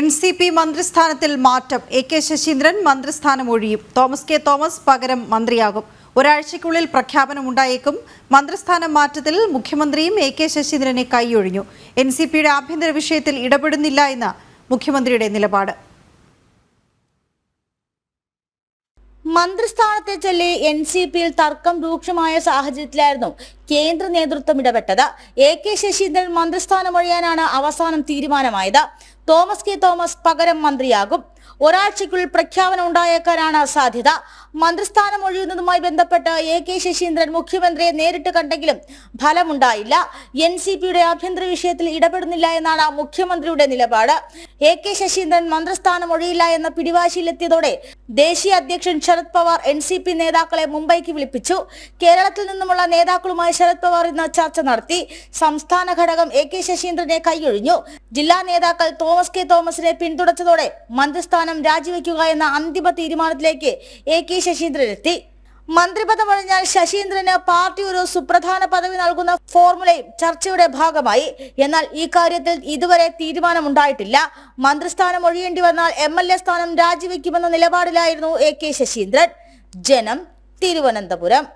NCP മന്ത്രിസ്ഥാനത്തിൽ മാറ്റം. AK Saseendran മന്ത്രിസ്ഥാനം ഒഴിയും. Thomas K Thomas പകരം മന്ത്രിയാകും. ഒരാഴ്ചയ്ക്കുള്ളിൽ പ്രഖ്യാപനമുണ്ടായേക്കും. മന്ത്രിസ്ഥാനം മാറ്റത്തിൽ മുഖ്യമന്ത്രിയും AK ശശീന്ദ്രനെ കൈയൊഴിഞ്ഞു. NCPയുടെ ആഭ്യന്തര വിഷയത്തിൽ ഇടപെടുന്നില്ല എന്ന മുഖ്യമന്ത്രിയുടെ നിലപാട്. മന്ത്രിസ്ഥാനത്തെ ചൊല്ലി NCPയിൽ തർക്കം രൂക്ഷമായ സാഹചര്യത്തിലായിരുന്നു കേന്ദ്ര നേതൃത്വം ഇടപെട്ടത്. AK ശശീന്ദ്രൻ മന്ത്രിസ്ഥാനം ഒഴിയാനാണ് അവസാനം തീരുമാനമായത്. തോമസ് കെ തോമസ് പകരം മന്ത്രിയാകും. ഒരാഴ്ചയ്ക്കുള്ളിൽ പ്രഖ്യാപനം ഉണ്ടായേക്കാനാണ് സാധ്യത. മന്ത്രിസ്ഥാനം ഒഴിയുന്നതുമായി ബന്ധപ്പെട്ട് AK ശശീന്ദ്രൻ മുഖ്യമന്ത്രിയെ നേരിട്ട് കണ്ടെങ്കിലും ഫലമുണ്ടായില്ല. NCPയുടെ ആഭ്യന്തര വിഷയത്തിൽ ഇടപെടുന്നില്ല എന്നാണ് മുഖ്യമന്ത്രിയുടെ നിലപാട്. AK ശശീന്ദ്രൻ മന്ത്രിസ്ഥാനം ഒഴിയില്ല എന്ന പിടിവാശിയിലെത്തിയതോടെ ദേശീയ അധ്യക്ഷൻ ശരത് പവാർ NCP നേതാക്കളെ മുംബൈക്ക് വിളിപ്പിച്ചു. കേരളത്തിൽ നിന്നുമുള്ള നേതാക്കളുമായി ശരത് പവാർ ഇന്ന് ചർച്ച നടത്തി. സംസ്ഥാന ഘടകം AK ശശീന്ദ്രനെ കൈയൊഴിഞ്ഞു. ജില്ലാ നേതാക്കൾ തോമസ് കെ തോമസിനെ പിന്തുണച്ചതോടെ മന്ത്രിസ്ഥാനം രാജിവെക്കുക എന്ന അന്തിമ തീരുമാനത്തിലേക്ക് AK ശശീന്ദ്രൻ എത്തി. മന്ത്രിപദം ഒഴിഞ്ഞാൽ ശശീന്ദ്രന് പാർട്ടി ഒരു സുപ്രധാന പദവി നൽകുന്ന ഫോർമുലയും ചർച്ചയുടെ ഭാഗമായി. എന്നാൽ ഈ കാര്യത്തിൽ ഇതുവരെ തീരുമാനമുണ്ടായിട്ടില്ല. മന്ത്രിസ്ഥാനം ഒഴിയേണ്ടി വന്നാൽ MLA സ്ഥാനം രാജിവെക്കുമെന്ന നിലപാടിലായിരുന്നു AK ശശീന്ദ്രൻ. ജനം, തിരുവനന്തപുരം.